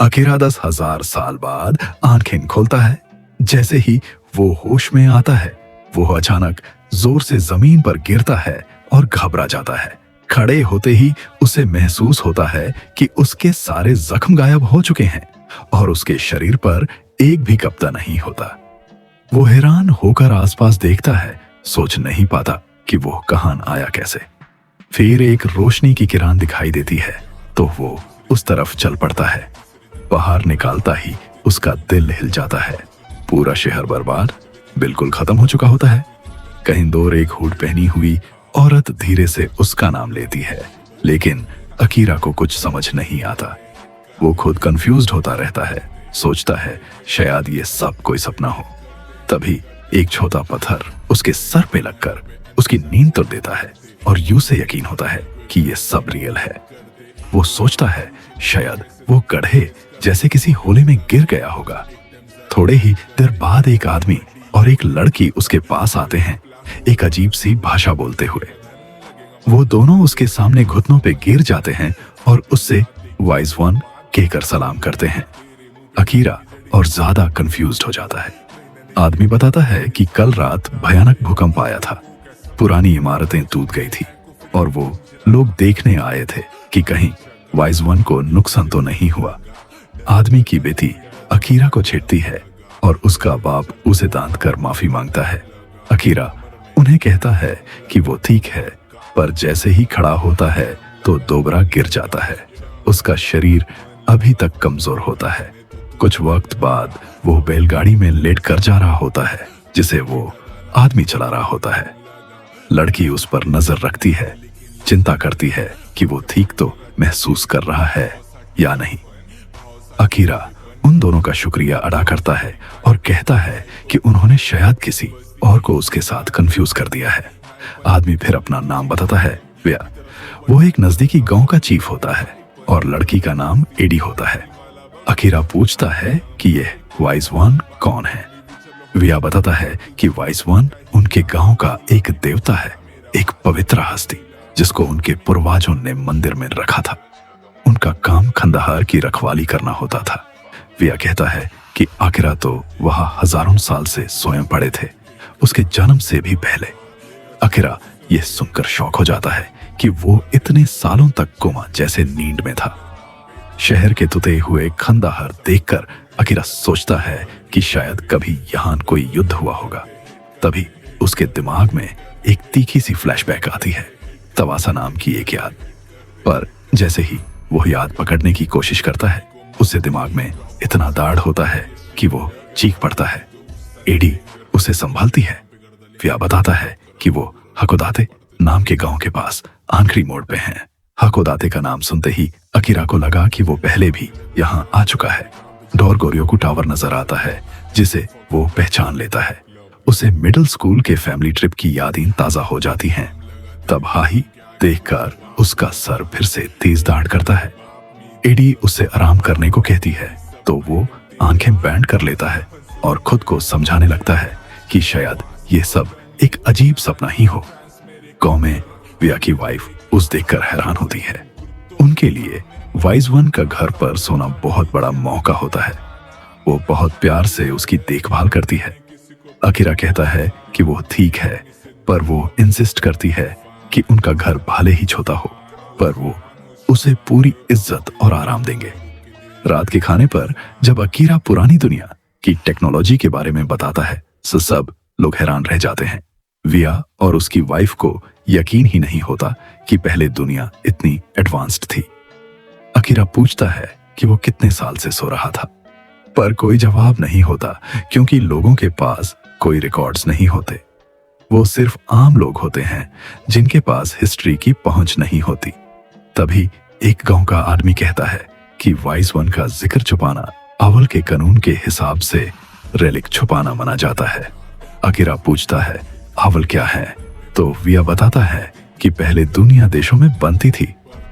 Akira 10,000 साल बाद आंखें खोलता है। जैसे ही वो होश में आता है, वो अचानक जोर से जमीन पर गिरता है और घबरा जाता है। खड़े होते ही उसे महसूस होता है कि उसके सारे जख्म गायब हो चुके हैं और उसके शरीर पर एक भी कपड़ा नहीं होता। वो हैरान होकर आसपास देखता है, सोच नहीं पाता कि वो कहां आया कैसे। फिर एक रोशनी की किरण दिखाई देती है तो वो उस तरफ चल पड़ता है। बाहर निकालता ही उसका दिल हिल जाता है। पूरा शहर बर्बाद, बिल्कुल खत्म हो चुका होता है। कहीं दूर एक हुड पहनी हुई औरत धीरे से उसका नाम लेती है, लेकिन अकीरा को कुछ समझ नहीं आता। वो खुद कंफ्यूज्ड होता रहता है, सोचता है शायद ये सब कोई सपना हो। तभी एक छोटा पत्थर उसके सर पे लगकर उसकी नींद तोड़ देता है और यूं से यकीन होता है कि ये सब रियल है। वो सोचता है शायद वो गड्ढे जैसे किसी होले में गिर गया होगा। थोड़े ही देर बाद एक आदमी और एक लड़की उसके पास आते हैं, एक अजीब सी भाषा बोलते हुए। वो दोनों उसके सामने घुटनों पे गिर जाते हैं और उससे वाइज वन कहकर सलाम करते हैं। अकीरा और ज्यादा कंफ्यूज्ड हो जाता है। आदमी बताता है कि कल रात भयानक भूकंप आया था, पुरानी इमारतें टूट गई थी और वो लोग देखने आए थे कि कहीं वाइज वन को नुकसान तो नहीं हुआ। आदमी की बेटी अकीरा को छेड़ती है और उसका बाप उसे दांत कर माफी मांगता है। अकीरा उन्हें कहता है कि वो ठीक है, पर जैसे ही खड़ा होता है तो दोबारा गिर जाता है। उसका शरीर अभी तक कमजोर होता है। कुछ वक्त बाद वो बैलगाड़ी में लेट कर जा रहा होता है, जिसे वो आदमी चला रहा होता है। लड़की उस पर नजर रखती है, चिंता करती है कि वो ठीक तो महसूस कर रहा है या नहीं। अकीरा उन दोनों का शुक्रिया अदा करता है और कहता है कि उन्होंने शायद किसी और को उसके साथ कंफ्यूज कर दिया है। आदमी फिर अपना नाम बताता है, विया। वो एक नजदीकी गांव का चीफ होता है और लड़की का नाम एडी होता है। अकीरा पूछता है कि यह वाइज वन कौन है। विया बताता है कि वाइज वन उनके गांव का एक देवता है, एक पवित्र हस्ती जिसको उनके पूर्वजों ने मंदिर में रखा था। उनका काम खंडहर की रखवाली करना होता था। विया कहता है कि अकीरा तो वहां हजारों साल से सोए पड़े थे, उसके जन्म से भी पहले। अकीरा यह सुनकर शौक हो जाता है कि वो इतने सालों तक कोमा जैसे नींद में था। शहर के टूटे हुए खंडहर देखकर अकीरा सोचता है कि शायद कभी यहां कोई युद्ध हुआ होगा। तभी उसके दिमाग में एक तीखी सी फ्लैशबैक आती है, तवासा नाम की एक याद। पर जैसे ही वो याद पकड़ने की कोशिश करता है, उससे दिमाग में इतना दाढ़ होता है कि वो चीख पड़ता है। एडी उसे संभालती है। विया बताता है कि वो हकोदाते नाम के गांव के पास आखिरी मोड़ पे हैं। हकोदाते का नाम सुनते ही अकीरा को लगा कि वो पहले भी यहाँ आ चुका है। डोरगोरियोकु टावर नजर आता है, जिसे वो पहचान लेता है। उसे मिडिल स्कूल के फैमिली ट्रिप की यादें ताजा हो जाती हैं। तब हाही देखकर उसका सर फिर से तेज दाढ़ करता है। एडी उसे आराम करने को कहती है तो वो आंखें बैंड कर लेता है और खुद को समझाने लगता है कि शायद ये सब एक अजीब सपना ही हो। गांव में विया की वाइफ उस देखकर हैरान होती है। उनके लिए वाइज वन का घर पर सोना बहुत बड़ा मौका होता है। वो बहुत प्यार से उसकी देखभाल करती है। अकीरा कहता है कि वो ठीक है, पर वो इंसिस्ट करती है कि उनका घर भले ही छोटा हो, पर वो उसे पूरी इज्जत और आराम देंगे। रात के खाने पर जब अकीरा पुरानी दुनिया की टेक्नोलॉजी के बारे में बताता है, सब लोग हैरान रह जाते हैं। विया और उसकी वाइफ को यकीन ही नहीं होता कि पहले दुनिया इतनी एडवांस्ड थी। अकीरा पूछता है कि वो कितने साल से सो रहा था, पर कोई जवाब नहीं होता क्योंकि लोगों के पास कोई रिकॉर्ड्स नहीं होते। वो सिर्फ आम लोग होते हैं जिनके पास हिस्ट्री की पहुंच नहीं होती। तभी एक गांव का आदमी कहता है कि वाइज वन का जिक्र छुपाना अव्वल के कानून के हिसाब से रेलिक छुपाना माना जाता है। अकीरा पूछता है अव्वल क्या है, तो विया बताता है कि पहले दुनिया देशों में बनती थी,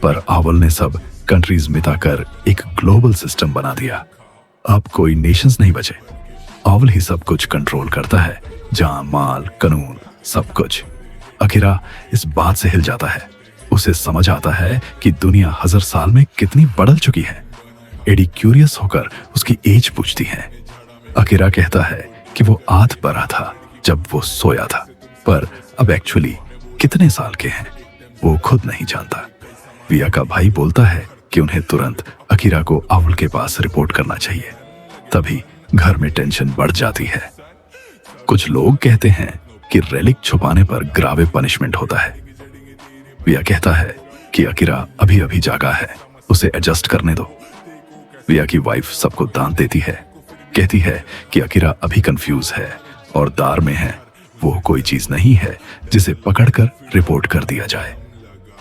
पर अव्वल ने सब कंट्रीज मिटाकर एक ग्लोबल सिस्टम बना दिया। अब कोई नेशंस नहीं बचे, अव्वल ही सब कुछ कंट्रोल करता है, जहां माल कानून सब कुछ। अकीरा इस बात से हिल जाता है। उसे समझ आता है कि दुनिया 1000 साल में कितनी बदल चुकी है। एडी क्यूरियस होकर उसकी एज पूछती है। अकीरा कहता है कि वो आध बरा था जब वो सोया था, पर अब एक्चुअली कितने साल के हैं वो खुद नहीं जानता। विया का भाई बोलता है कि उन्हें तुरंत अकीरा को आउल के पास रिपोर्ट करना चाहिए, तभी घर में टेंशन बढ़ जाती है। कुछ लोग कहते हैं कि रेलिक छुपाने पर ग्रावे पनिशमेंट होता है। विया कहता है कि अकीरा अभी अभी जागा है, उसे एडजस्ट करने दो। विया की वाइफ सबको दांत देती है, कहती है कि अकीरा अभी कंफ्यूज है और दार में है, वो कोई चीज नहीं है जिसे पकड़कर रिपोर्ट कर दिया जाए।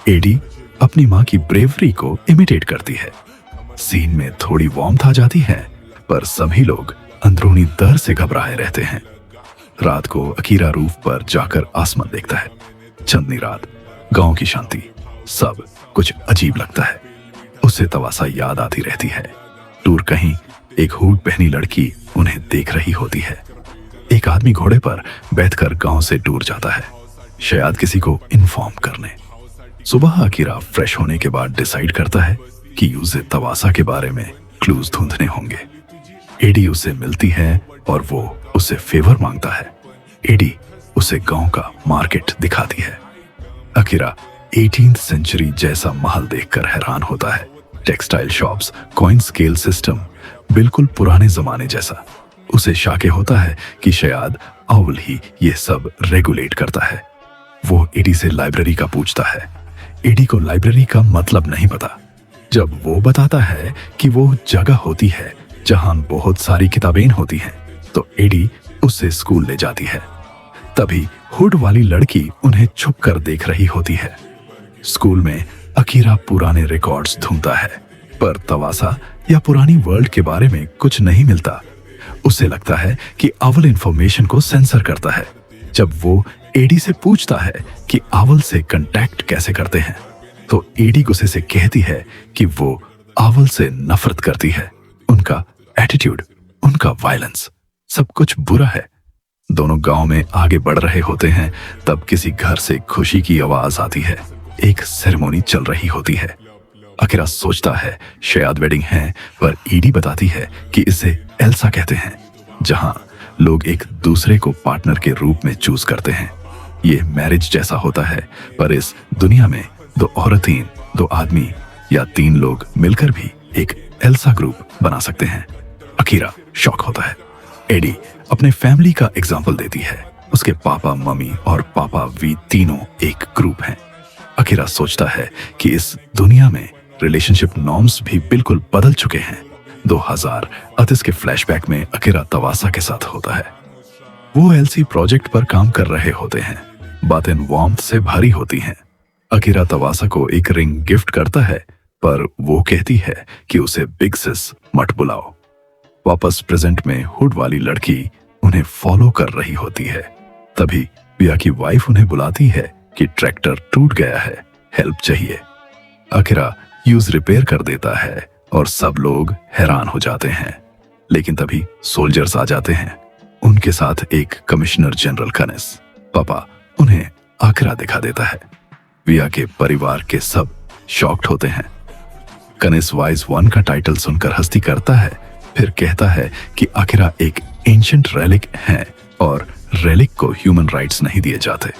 एडी अपनी मां की ब्रेवरी को इमिटेट करती है। सीन में थोड़ी वार्मथ आ जाती है, पर सभी लोग अंदरूनी डर से घबराए रहते हैं। रात को अकीरा रूफ पर जाकर आसमान देखता है। चंदनी रात, गांव की शांति, सब कुछ अजीब लगता है। उसे तवासा याद आती रहती है। दूर कहीं एक हुड पहनी लड़की उन्हें देख रही होती है। एक आदमी घोड़े पर बैठकर गांव से दूर जाता है, शायद किसी को इन्फॉर्म करने। सुबह अकीरा फ्रेश होने के बाद डिसाइड करता है कि उसे तवासा के बारे में क्लूज ढूंढने होंगे। एडी उसे मिलती है और वो उससे फेवर मांगता है। एडी उसे गांव का मार्केट दिखाती है। अकीरा 18th सेंचुरी जैसा महल देखकर हैरान होता है। Textile shops, coin scale system, बिल्कुल पुराने जमाने जैसा। उसे शाके होता है कि शायद आउल ही ये सब रेगुलेट करता है। वो एडी से लाइब्रेरी का पूछता है। एडी को लाइब्रेरी का मतलब नहीं पता। जब वो बताता है कि वो जगह होती है जहां बहुत सारी किताबें होती हैं, तो एडी उसे स्कूल ले जाती है। तभी हुड वाली लड़की उन्हें छुप कर देख रही होती है। स्कूल में अकीरा पुराने रिकॉर्ड्स ढूंढता है, पर तवासा या पुरानी वर्ल्ड के बारे में कुछ नहीं मिलता। उसे लगता है कि आउल इंफॉर्मेशन को सेंसर करता है। जब वो एडी से पूछता है कि आउल से कांटेक्ट कैसे करते हैं, तो एडी गुस्से से कहती है कि वो आउल से नफरत करती है। उनका एटीट्यूड, उनका वायलेंस, सब कुछ बुरा है। दोनों गांव में आगे बढ़ रहे होते हैं, तब किसी घर से खुशी की आवाज आती है। एक सेरेमनी चल रही होती है। अकीरा सोचता है शायद वेडिंग है, पर एडी बताती है कि इसे एल्सा कहते हैं, जहां लोग एक दूसरे को पार्टनर के रूप में चूज करते हैं। ये मैरिज जैसा होता है, पर इस दुनिया में दो औरतें, दो आदमी या तीन लोग मिलकर भी एक एल्सा ग्रुप बना सकते हैं। अकीरा शॉक होता है। एडी अपने फैमिली का एग्जाम्पल देती है। उसके पापा, मम्मी और पापा वी तीनों एक ग्रुप हैं। अकीरा सोचता है कि इस दुनिया में रिलेशनशिप नॉर्म्स भी बिल्कुल बदल चुके हैं। 2038 के फ्लैशबैक में अकीरा तवासा के साथ होता है। वो एलसी प्रोजेक्ट पर काम कर रहे होते हैं। बातें वार्मथ से भारी होती हैं। अकीरा तवासा को एक रिंग गिफ्ट करता है, पर वो कहती है कि उसे बिग सिस मत बुलाओ। वापस प्रेजेंट में हुड वाली लड़की उन्हें फॉलो कर रही होती है। तभी विया की वाइफ उन्हें बुलाती है कि ट्रैक्टर टूट गया है, हेल्प चाहिए। अकीरा यूज रिपेयर कर देता है और सब लोग हैरान हो जाते हैं। लेकिन तभी सोल्जर्स आ जाते हैं। उनके साथ एक कमिश्नर जनरल कनिस। पापा उन्हें अकीरा दिखा देता है। विया के परिवार के सब शॉक्ड होते हैं। कनिस वाइज 1 का टाइटल सुनकर हंसी करता है, फिर कहता है कि अकीरा एक एंशिएंट रेलिक है और रेलिक को ह्यूमन राइट्स नहीं दिए जाते।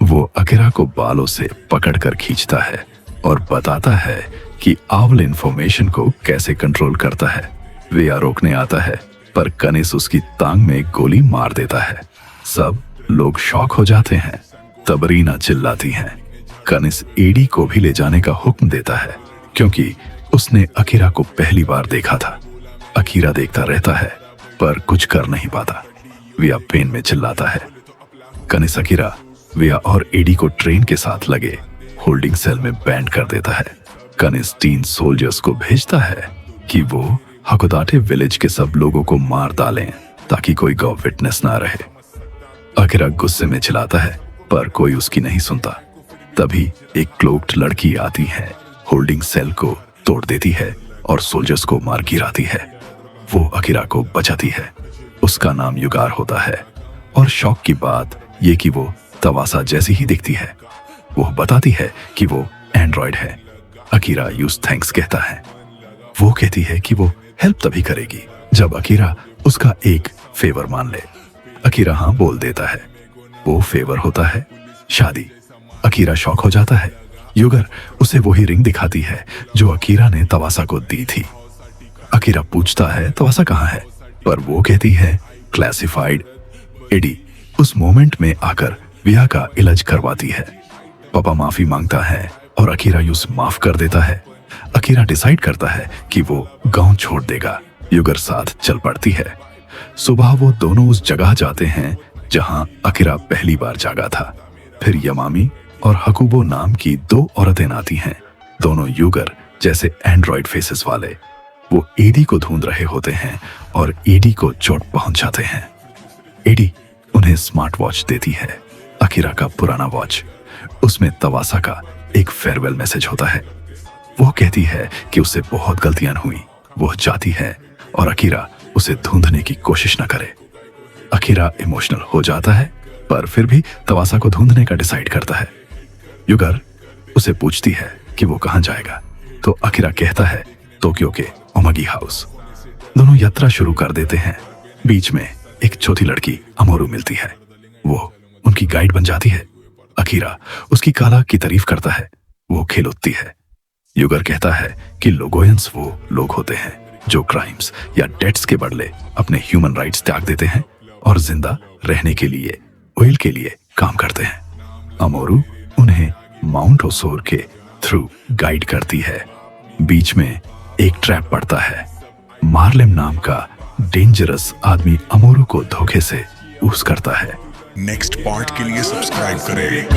वो अकीरा को बालों से पकड़कर खींचता है और बताता है कि आउल इंफॉर्मेशन को कैसे कंट्रोल करता है। विया रोकने आता है, पर कनिस उसकी टांग में गोली मार देता है। सब लोग शॉक हो जाते हैं। तब रीना चिल्लाती है। कनिस एडी को भी ले जाने का हुक्म देता है, क्योंकि उसने अकीरा को पहली बार देखा था। अकीरा देखता रहता है, पर कुछ कर नहीं पाता। विया पेन में चिल्लाता है। कनिस अकीरा, विया और एडी को ट्रेन के साथ लगे होल्डिंग सेल में बैंड कर देता है। कनिस 3 सोल्जर्स को भेजता है कि वो हकोदाटे विलेज के सब लोगों को मार डालें, ताकि कोई गौ विटनेस ना रहे। अकीरा गुस्से में चिल्लाता है, पर कोई उसकी नहीं सुनता। तभी एक क्लोक्ड लड़की आती है, होल्डिंग सेल को तोड़ देती है और सोल्जर्स को मार गिराती है। वो अकीरा को बचाती है। उसका नाम युगार होता है, और शौक की बात ये कि वो तवासा जैसी ही दिखती है। वो बताती है कि वो एंड्रॉयड है। अकीरा यूज थैंक्स कहता है। वो कहती है कि वो हेल्प तभी करेगी जब अकीरा उसका एक फेवर मान ले। अकीरा हाँ बोल देता है। वो फेवर होता है शादी। अकीरा शॉक हो जाता है। युगर उसे वही रिंग दिखाती है जो अकीरा ने तवासा को दी थी। अकीरा पूछता है तवासा कहाँ है, पर वो कहती है क्लासिफाइड। एडी उस मोमेंट में आकर विया का इलाज करवाती है। पापा माफी मांगता है और अकीरा यूस माफ कर देता है। अकीरा डिसाइड करता है कि वो गांव छोड़ देगा। युगर साथ चल पड़ती है। सुबह वो दोनों उस जगह जाते हैं जहां अकीरा पहली बार जागा था। फिर यमामी और हकुबो नाम की दो औरतें आती हैं, दोनों युगर जैसे एंड्रॉइड फेसेस वाले। वो एडी को ढूंढ रहे होते हैं और एडी को चोट पहुंचाते हैं। एडी उन्हें स्मार्ट वॉच देती है, अकीरा का पुराना वॉच। उसमें तवासा का एक फेयरवेल मैसेज होता है। वो कहती है कि उससे बहुत गलतियां हुई। वो चाहती है और अकीरा उसे ढूंढने की कोशिश न करे। अकीरा इमोशनल हो जाता है, पर फिर भी तवासा को ढूंढने का डिसाइड करता है। युगर उसे पूछती है कि वो कहां जाएगा, तो अकीरा कहता है टोक्यो के ओमगी हाउस। दोनों यात्रा शुरू कर देते हैं। बीच में एक छोटी लड़की अमोरू मिलती है। वो उनकी गाइड बन जाती है। अकीरा उसकी कला की तारीफ करता है। वो खिलौती है। युगर कहता है कि लोगोयंस वो लोग होते हैं जो क्राइम्स या डेट्स के बदले अपने ह्यूमन राइट्स त्याग देते हैं और जिंदा रहने के लिए ऑयल के लिए काम करते हैं। अमोरू उन्हें माउंट ओसोर के थ्रू गाइड करती है। बीच में एक ट्रैप पड़ता है। मार्लेम नाम का डेंजरस आदमी अमोरू को धोखे से यूज करता है। नेक्स्ट पार्ट के लिए सब्सक्राइब करें।